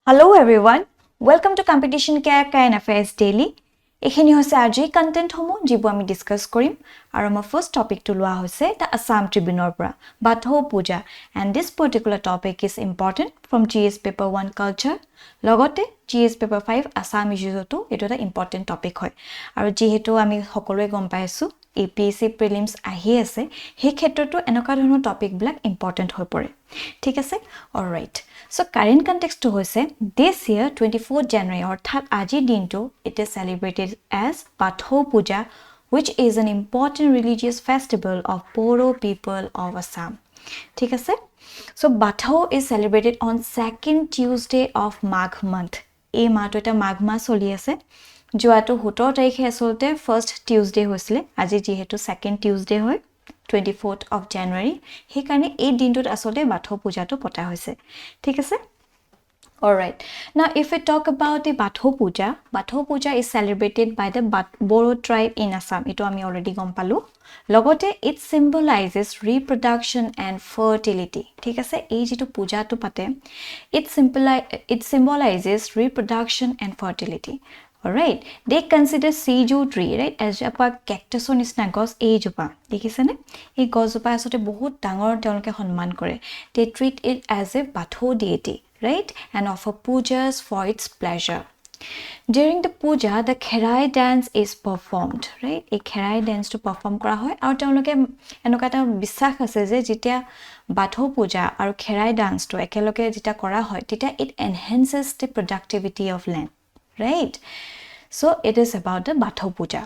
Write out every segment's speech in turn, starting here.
Hello everyone, welcome to Competition Care Current Affairs Daily. এখিনি হৈছে আজি কন্টেন্ট হমো যিবো আমি ডিসকাস কৰিম আৰু আমাৰ ফাৰ্স্ট টপিক টু লোৱা হৈছে the Assam Tribunal পৰা Bato Puja and this particular topic is important from GS paper 1 culture লগতে GS paper 5 Assam issues to এটো এটা important topic হয় আৰু যেহেতু আমি সকলোৱে গম পাইছো APSC PRELIMS আহি আছে হে ক্ষেত্ৰটো এনেকা ধৰণৰ টপিক ব্লক ইম্পৰ্টেন্ট হৈ পৰে ঠিক আছে alright So current context to hoise this year 24th January অর্থাৎ আজি দিনটো it is celebrated as Bato Puja which is an important religious festival of Boro people of Assam. ঠিক আছে So Bato is celebrated on second Tuesday of Magh month. এই মাহটো এটা মাঘ মাহ চলি আছে যোৱাটো 17 তাৰিখে আসলতে first Tuesday হৈছিলে আজি যেহেতু second Tuesday হয় 24th of January he kane ei dintot asole Bato Puja to pota hoise thik ase all right now if we talk about the Bato Puja is celebrated by the Boro tribe in Assam ito ami already gom palu logote it symbolizes reproduction and fertility thik ase ei jitu puja to pate it symbolizes reproduction and fertility. Alright, they consider siju tree, right? As a cactus on is nagos age upa. Dekisane? A gozupa asote bohut dangor tonke honman kore. They treat it as a Bato deity, right? And offer pujas for its pleasure. During the puja, the Khaklari dance is performed, right? A Khaklari dance to perform kora hoy. Aru tonke enokata bisakh ase je jitia Bato Puja aru Khaklari dance to ekeloke jita kora hoy, tita it enhances the productivity of land. Right? So it is about the Bato Puja.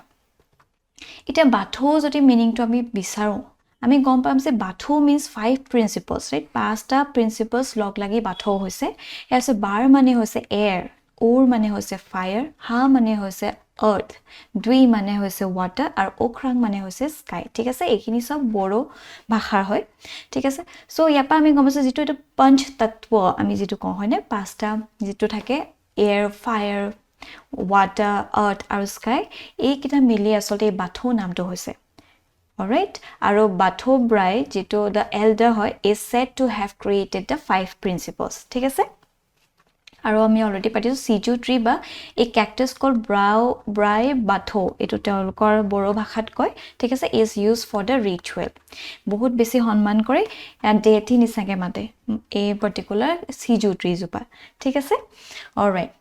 Ita Bato jodi meaning to ami bisaru. Ami gom pam se Bato means 5 principles, right? Pasta principles log lagi Bato hoise. Ase bar mane hoise air, or mane hoise fire, ha mane hoise earth, dui mane hoise water, ar okrang mane hoise sky. ঠিক আছে এইখিনি সব বড়ো ভাষাৰ হয় ঠিক আছে so ইয়াপা আমি গম পাইছো যেটো এটা পঞ্চ তত্ত্ব আমি যেটো কওঁ হয়নে পাঁচটা যেটো থাকে air, fire, water, earth, and sky. Ekita mili asolte Bato namto hoise. Alright? Aro Bato bride, jito the elder hoy, is said to have created the 5 principles. Take a se? Aro ami already patiso siju tree ba a cactus called Brai Bato. Ito telkor Boro bhakhat koi. Take a se is used for the ritual. Bahut besi honman kore and deity nisage mate. A particular siju tree zupa. Take a se? Alright.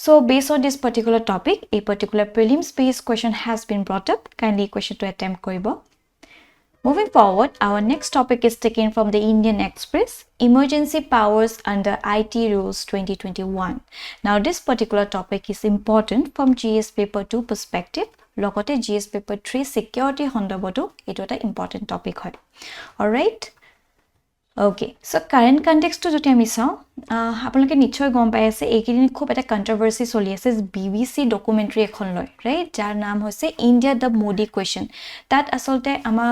So based on this particular topic, a particular prelims based question has been brought up. Kindly question to attempt koribo. Moving forward, our next topic is taken from the Indian Express, Emergency Powers under IT Rules 2021. Now this particular topic is important from GS paper 2 perspective. Logote GS paper 3 security hondaboto, ito ta important topic hoy. All right? Okay, so current context to joti ami saw আপোনালোকে নিশ্চয় গম পাই আছে এইকিদিন খুব এটা কন্ট্ৰভাৰ্সি চলি আছে BBC ডকুমেন্টাৰী এখন লয় ৰাইট যাৰ নাম হৈছে ইন্ডিয়া দ্য মোডি কোৱেশ্চন তাত আসলতে আমাৰ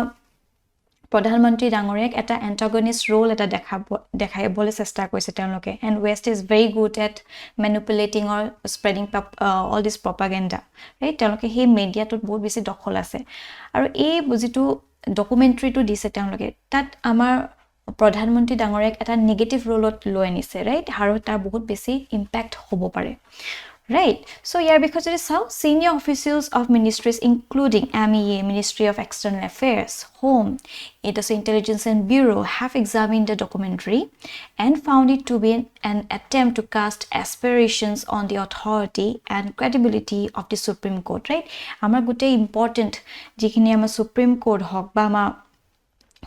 প্ৰধানমন্ত্ৰী ডাঙৰীয়াক এটা এন্টাগনিষ্ট ৰোল এটা দেখাবলৈ চেষ্টা কৰিছে তেওঁলোকে and west is very good at manipulating or spreading all this propaganda right তেওঁলোকে হে মিডিয়াটোত বহুত বেছি দখল আছে আৰু এই বুজিটো ডকুমেন্টাৰীটো দিছে তেওঁলোকে তাত আমাৰ প্ৰধানমন্ত্ৰী ডাঙৰীয়াক এটা নেগেটিভ ৰোলত লৈ আনিছে ৰাইট আৰু তাৰ বহুত বেছি ইম্প্যাক্ট হ'ব পাৰে right so here because it is how senior officials of ministries including MEA Ministry of External Affairs Home Intelligence and Bureau have examined the documentary and found it to be an attempt to cast aspersions on the authority and credibility of the Supreme Court right amar gote important jikhini amar Supreme Court hok ba ma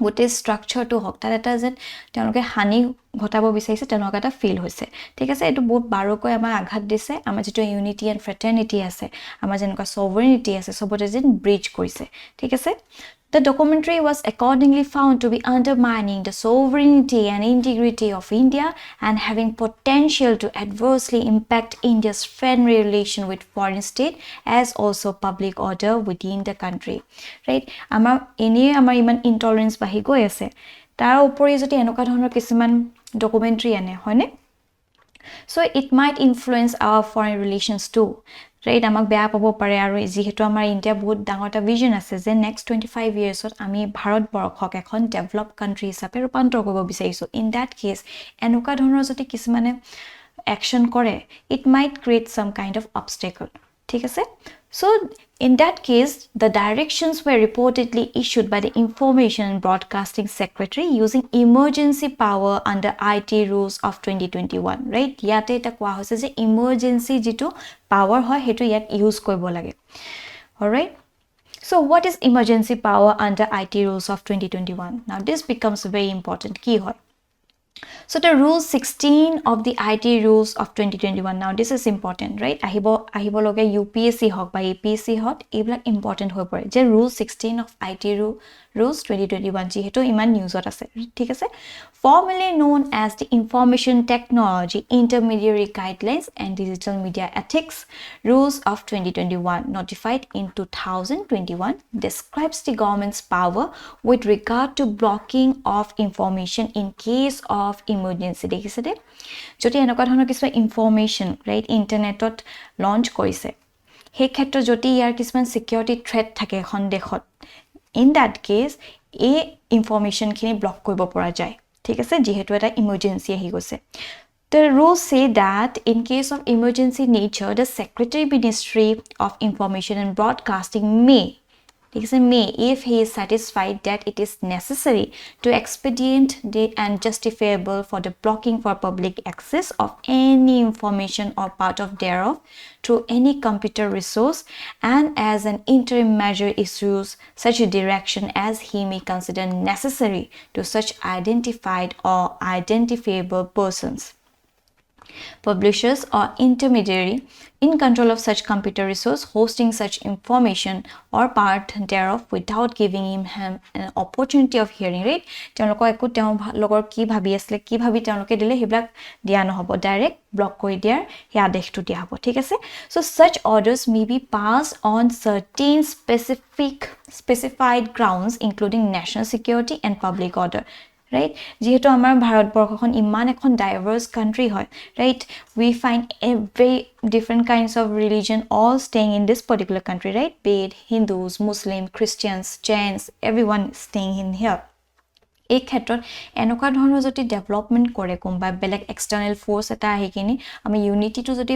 gote structure to hok tar eta jen teloke hani ঘটাব বিচাৰিছে তেনেকুৱা এটা feel হৈছে ঠিক আছে এটো বহুত বাৰকৈ আমাৰ আঘাত দিছে আমাৰ যেটো ইউনিটি এণ্ড ফ্ৰেটাৰ্নিটি আছে আমাৰ যেনেকুৱা সভাৰেনিটি আছে সবতে যেন ব্ৰিজ কৰিছে ঠিক আছে The documentary was accordingly found to be undermining the sovereignty and integrity of India and having potential to adversely impact India's friendly relation with foreign state as also public order within the country. Right? Amar iman intolerance bahi goi ase. Tar upori joti enoka dhৰণৰ কিছুমান documentary ane hoine so it might influence our foreign relations too right আমাক বেয়া পাব পাৰে আৰু যেহেতু আমাৰ India বহুত ডাঙৰ এটা ভিজন আছে যে নেক্সট 25 ইয়াৰ্ছত আমি ভাৰতবৰ্ষক এখন ডেভেলপ কান্ট্ৰি হিচাপে ৰূপান্তৰ কৰিব বিচাৰিছো ইন দ্যাট কেস এনোকা ধৰণৰ যদি কিছুমানে action কৰে, it might create some kind of obstacle. ঠিক আছে? So in that case, the directions were reportedly issued by the Information and Broadcasting Secretary using emergency power under IT rules of 2021, right? ইয়াতে এটা কোৱা হৈছে যে emergency যেটো power হয় হেতু ইয়াত use কৰিব লাগে. All right? So what is emergency power under IT rules of 2021? Now this becomes very important. কি হয়? So the rule 16 of the IT rules of 2021, now this is important, right? Ahibo loge UPSC hok by APSC hok, eblak important hoi pore. Je rule 16 of IT rules 2021 jihetu iman news ot ase, thik ase? Formerly known as the Information Technology Intermediary Guidelines and Digital Media Ethics Rules of 2021, notified in 2021, describes the government's power with regard to blocking of information in case of emergency. দেখিছে দে যদি এনেকুৱা ধৰণৰ কিছুমান information right ইণ্টাৰনেটত launch কৰিছে সেই ক্ষেত্ৰত যদি ইয়াৰ কিছুমান সিকিউৰিটি থ্ৰেট থাকে এখন দেশত ইন দ্যাট কেছ এই ইনফৰমেশ্যনখিনি ব্লক কৰিব পৰা যায় ঠিক আছে যেহেতু এটা ইমাৰ্জেন্সি আহি গৈছে The rules say that in case of emergency nature, the Secretary Ministry of Information and Broadcasting may, if he is satisfied that it is necessary to expedient and justifiable for the blocking for public access of any information or part of thereof through any computer resource and as an interim measure issues such a direction as he may consider necessary to such identified or identifiable persons, publishers or intermediary in control of such computer resource hosting such information or part thereof without giving him an opportunity of hearing it তেওঁলোকক একো তেওঁ লগৰ কি ভাবি আসলে কি ভাবি তেওঁলোকে দিলে হেবিলাক দিয়া নহব ডাইৰেক্ট ব্লক কৰি দিয়াৰ হে আদেশটো দিয়া হ'ব ঠিক আছে so such orders may be passed on certain specified grounds including national security and public order right যেহেতু আমাৰ ভাৰতবৰ্ষখন ইমান এখন ডাইভাৰ্স কান্ট্ৰি হয় right we find every different kinds of religion all staying in this particular country right be it Hindus Muslims Christians Jains everyone staying in here এই ক্ষেত্ৰত এনেকুৱা ধৰণৰ যদি ডেভেলপমেন্ট কৰে কোনবা বেলেগ এক্সটাৰ্নাল ফোৰ্স এটা আহি কিনি আমি ইউনিটিটো যদি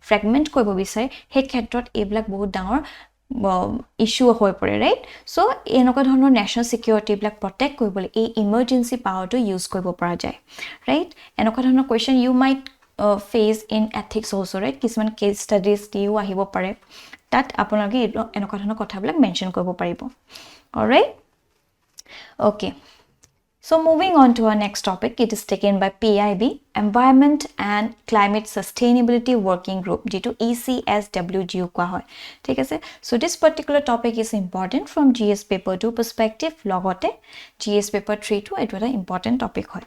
ফ্ৰেগমেন্ট কৰিব বিচাৰে সেই ক্ষেত্ৰত এইবিলাক বহুত ডাঙৰ issue হৈ পৰে right so এনেকুৱা ধৰণৰ নেশ্যনেল সিকিউৰিটি বিলাক প্ৰটেক্ট কৰিবলৈ এই ইমাৰ্জেন্সি পাৱাৰটো ইউজ কৰিব পৰা যায় right এনেকুৱা ধৰণৰ question you might face in ethics also right কিছুমান কেস ষ্টাডিজ দিও আহিব পাৰে তাত আপোনালোকে এনেকুৱা ধৰণৰ কথাবিলাক মেনশন কৰিব পাৰিব alright okay So moving on to our next topic, it is taken by PIB, Environment and Climate Sustainability Working Group, due to ECSWGU kwa hoy. ठीक है So this particular topic is important from GS paper 2 perspective, logote GS paper 3 to it was an important topic hoy.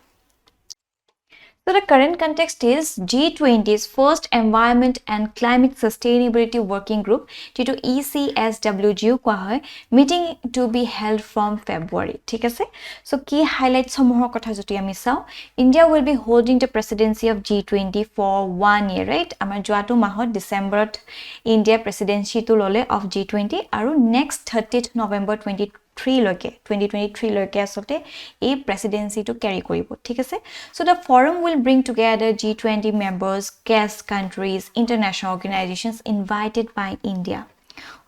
So the current context is G20's first Environment and Climate Sustainability Working Group due to ECSWGU kwa hoy meeting to be held from February. ठीक है So key highlights samuhor kotha joti ami sao India will be holding the presidency of G20 for 1 year right amar joatu mahot December India presidency to lole of G20 aru next 30th November 2023 লৈকে আসতে এই presidency to carry করিব ঠিক আছে so the forum will bring together G20 members guest countries international organizations invited by India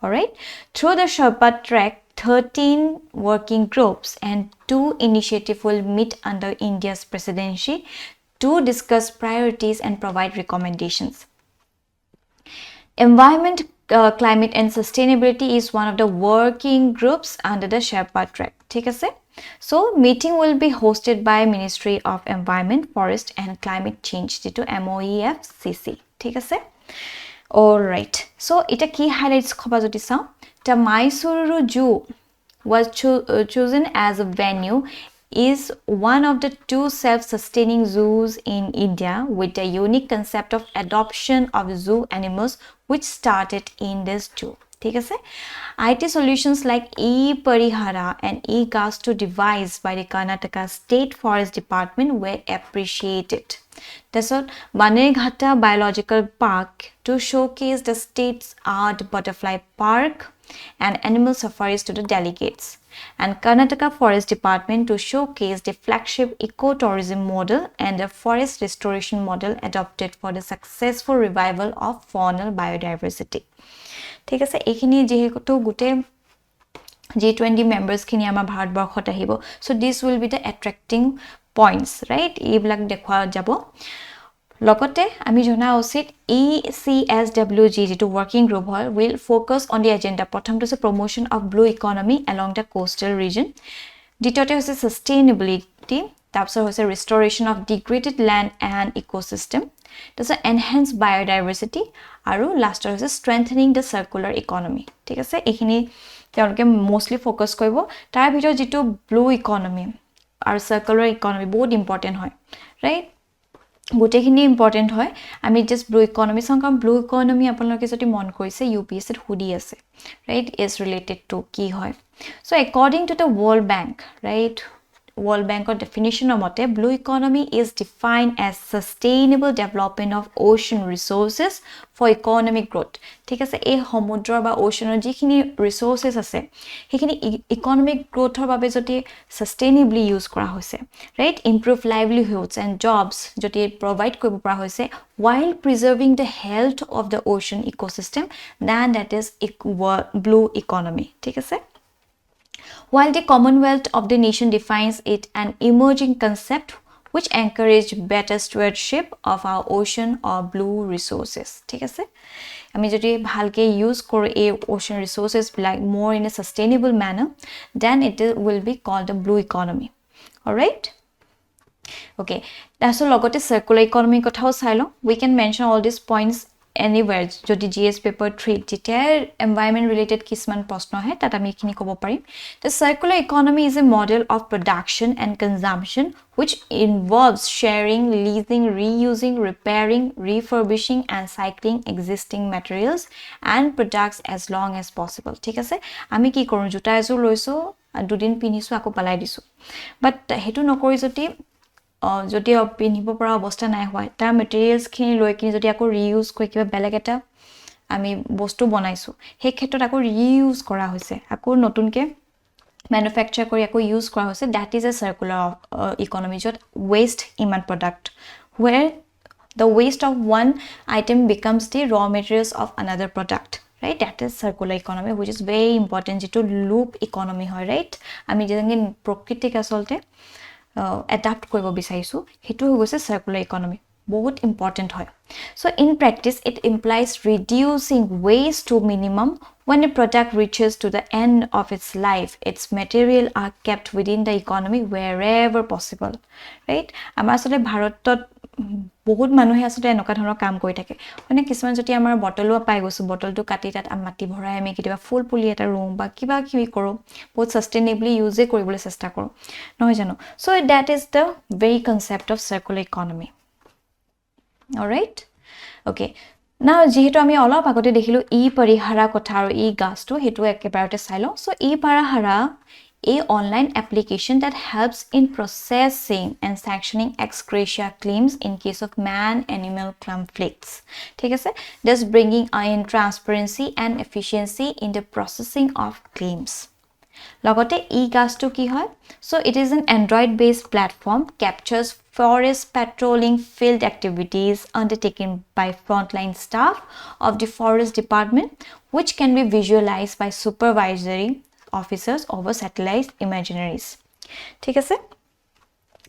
all right through the Sherpa track 13 working groups and 2 initiatives will meet under India's presidency to discuss priorities and provide recommendations environment Climate and Sustainability is one of the working groups under the Sherpa track. ठीक है So meeting will be hosted by Ministry of Environment, Forest and Climate Change to MOEFCC. ठीक है All right. So ita key highlights khoba jodi sao. The Mysuru Zoo was chosen as a venue is one of the 2 self-sustaining zoos in India with a unique concept of adoption of zoo animals which started in this zoo. ठीक है IT solutions like e-Parihara and e-Gastu device by the Karnataka State Forest Department were appreciated. That's all. Banerghata Biological Park to showcase the state's art butterfly park and animal safaris to the delegates. And Karnataka Forest Department to showcase the flagship ecotourism model and the forest restoration model adopted for the successful revival of faunal biodiversity. ঠিক আছে এইখিনি যেহেতু গুটে G20 members খিনি আমাৰ ভাৰতবৰ্ষত আহিব so this will be the attracting points right এইবিলাক দেখুৱা যাব লগতে আমি জনা উচিত ECSWG যেটো working group will focus on the agenda প্ৰথমটো আছে promotion of blue economy along the coastal region দ্বিতীয়তে হৈছে sustainability তাৰপিছত হৈছে restoration of degraded land and ecosystem তাৰপিছত enhance biodiversity আৰু লাষ্টৰ হৈছে strengthening the circular economy ঠিক আছে এইখিনি তেওঁলোকে mostly focus কৰিব তাৰ ভিতৰত যেটো blue economy আৰু circular economy বহুত important হয় right গোটেখিনি ইম্পৰ্টেন্ট হয় আমি জাস্ট ব্লু ইকোনমি সংকম ব্লু ইকোনমি আপোনালোকে যদি মন কৰিছে UPSC হুডি আছে ৰাইট ইজ ৰিলেটেড টু কি হয় so according to the World Bank right World Bank definition মতে blue economy is defined as sustainable development of ocean resources for economic growth ঠিক আছে এই সমুদ্ৰ বা ওশনৰ যিখিনি resources আছে সেইখিনি economic growthৰ বাবে যদি sustainably use কৰা হৈছে right improve livelihoods and jobs যদি provide কৰিব পৰা হৈছে while preserving the health of the ocean ecosystem then that is blue economy ঠিক আছে While the Commonwealth of the nation defines it an emerging concept which encourage better stewardship of our ocean or blue resources. ঠিক আছে আমি যদি ভালকে use কৰো এই ocean resources like more in a sustainable manner then it will be called the blue economy. All right? Okay. That's লগতে circular economy কথাও চাইলো. We can mention all these points anywhere যদি GS paper 3 যেটা environment related কিছুমান প্ৰশ্ন আহে তাত আমি এখিনি ক'ব পাৰিম the circular economy is a model of production and consumption which involves sharing leasing reusing repairing refurbishing and cycling existing materials and products as long as possible ঠিক আছে আমি কি কৰো জোতা এজোৰ লৈছো দুদিন পিনিছো আকৌ পেলাই দিছো বাট হেতু নকৰি যদি পিনিব পৰা অৱস্থা নাই হয় তাৰ মেটেৰিয়েলছ খিনি লৈ কিনি যদি আকৌ ৰিইউজ কৰি কিবা বেলেগ এটা আমি বস্তু বনাইছো সেই ক্ষেত্ৰত আকৌ ৰিইউজ কৰা হৈছে আকৌ নতুনকে manufacture কৰি আকৌ ইউজ কৰা হৈছে that is a circular economy যত waste iman product where the waste of one item becomes the raw materials of another product right that is circular economy which is very important যেটো loop economy হয় right আমি যেনেকৈ প্ৰকৃতিক আসলতে adapt কৰিব বিচাৰিছো হেতু হৈ গৈছে circular economy বহুত important হয় so in practice it implies reducing waste to minimum when a product reaches to the end of its life its material are kept within the economy wherever possible right আমাৰ আসলে ভাৰতত বহুত মানুহে আসলে এনেকা ধৰণৰ কাম কৰি থাকে মানে কিছুমান যদি আমাৰ বটলও পাই গৈছো বটলটো কাটি তাত মাটি ভৰাই আমি কিবা ফুল পুলি এটা ৰুম বা কিবা কিবি কৰো বহুত সাস্টেইনেবলি ইউজে কৰিবলৈ চেষ্টা কৰো নহয় জানো so that is the very concept of circular economy all right okay now যেহেতু আমি অলপ আগতে দেখিলো ই পৰিহাৰা কথা আৰু ই গাছটো হেতু একেবাৰতে চাইলো so E পৰিহাৰা a online application that helps in processing and sanctioning ex gratia claims in case of man-animal conflicts. ঠিক আছে? Thus bringing in transparency and efficiency in the processing of claims. লগতে e-gas2 কি হয়? So it is an Android-based platform captures forest patrolling field activities undertaken by frontline staff of the forest department which can be visualized by supervisory officers over satellite imaginaries ঠিক আছে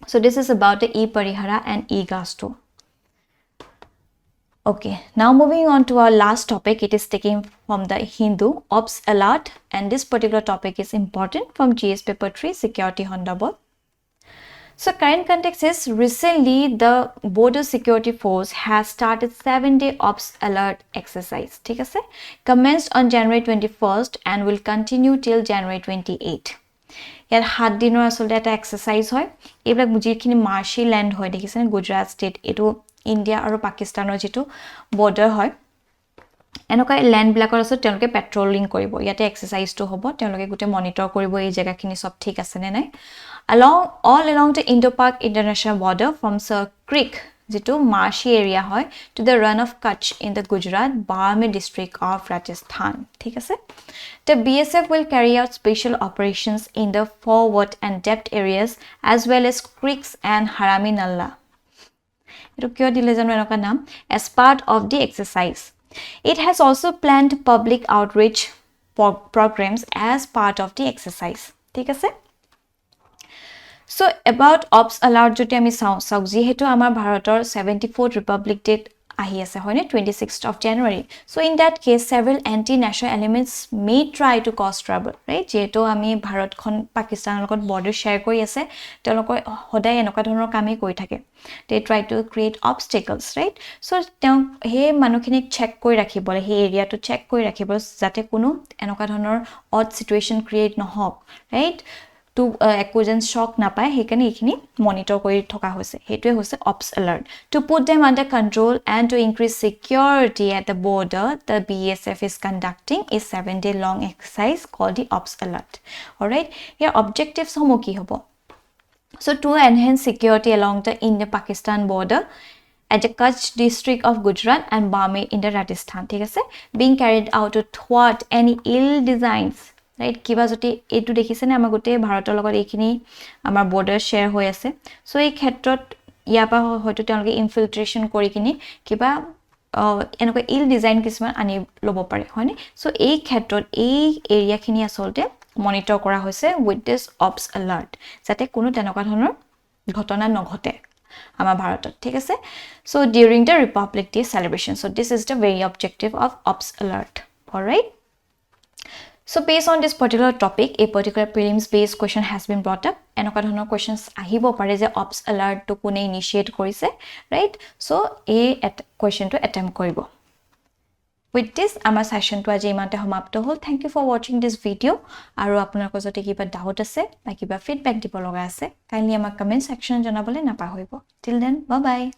so this is about the e-parihara and e-gas2 okay now moving on to our last topic it is taken from the Hindu ops alert and this particular topic is important from GS paper 3 security Hondabot So current context is recently the border security force has started 7-day ops alert exercise. ठीक है से? Commenced on January 21st and will continue till January 28. ইয়াত 7 দিনৰ আসলে এটা exercise হয় এইবিলাক যিখিনি মাৰ্শি land হয় দেখিছেন গুজৰাট ষ্টেট এটো ইন্ডিয়া আৰু পাকিস্তানৰ যেটো বৰ্ডাৰ হয় এনেকৈ ল্যান্ড ব্লকৰ আছে তেওঁলোকে পেট্ৰোলিং কৰিব ইয়াতে এক্সাৰসাইজটো হ'ব তেওঁলোকে গুটে মনিটৰ কৰিব এই জায়গাখিনি সব ঠিক আছে নে নাই all along the Indo-Pak international border from Sir Creek যেটো marshy area হয় to the run of Kutch in the Gujarat Barmer district of Rajasthan ঠিক আছে the BSF will carry out special operations in the forward and depth areas as well as creeks and Harami Nalla এটো কিয় দিলে জানো এনেকা নাম as part of the exercise it has also planned public outreach programs as part of the exercise ঠিক আছে So about ops alert joti ami saw jehetu amar bharator 74th republic date ahi ase hoine 26th of January so in that case several anti national elements may try to cause trouble right jehetu ami bharat khon Pakistan logot border share kori ase telokor hodai enoka dhonor kame koi thake they try to create obstacles right so tew he manukhinik check koi rakhibole he area to check koi rakhibole jate kuno enoka dhonor odd situation create nohok right to acquisition shock na pae hekane ekhini monitor kori thoka hoise hetue hoise ops alert to put them under control and to increase security at the border the BSF is conducting a 7-day long exercise called the ops alert all right here objectives homo ki hobo so to enhance security along the Indo-Pakistan border at the Kutch district of Gujarat and Barmer in the Rajasthan thik ase being carried out to thwart any ill designs right kiba joti etu dekhise ne amar gote bharator logot ekhini amar border share hoy ase so ei khetrot ya pa hoyto teloge infiltration kori kini kiba enoka ill design kisman ani lobo pare hoyne so ei khetrot ei area khini asolte monitor kora hoise with this ops alert jate kuno tenoka dhonor ghotona noghote amar bharatot thik ase so during the Republic Day celebration so this is the very objective of ops alert all right So based on this particular topic, a particular prelims based question has been brought up. Enoka dhonor questions ahibo pare je ops alert to kune initiate korise, right? So a question to attempt koribo. With this, our session to aji imante samapto hol. Thank you for watching this video. Aru apunar kojote kiba doubt ase ba kiba feedback dibo loga ase, kindly amar comment section janabole napahoibo. Till then, bye bye.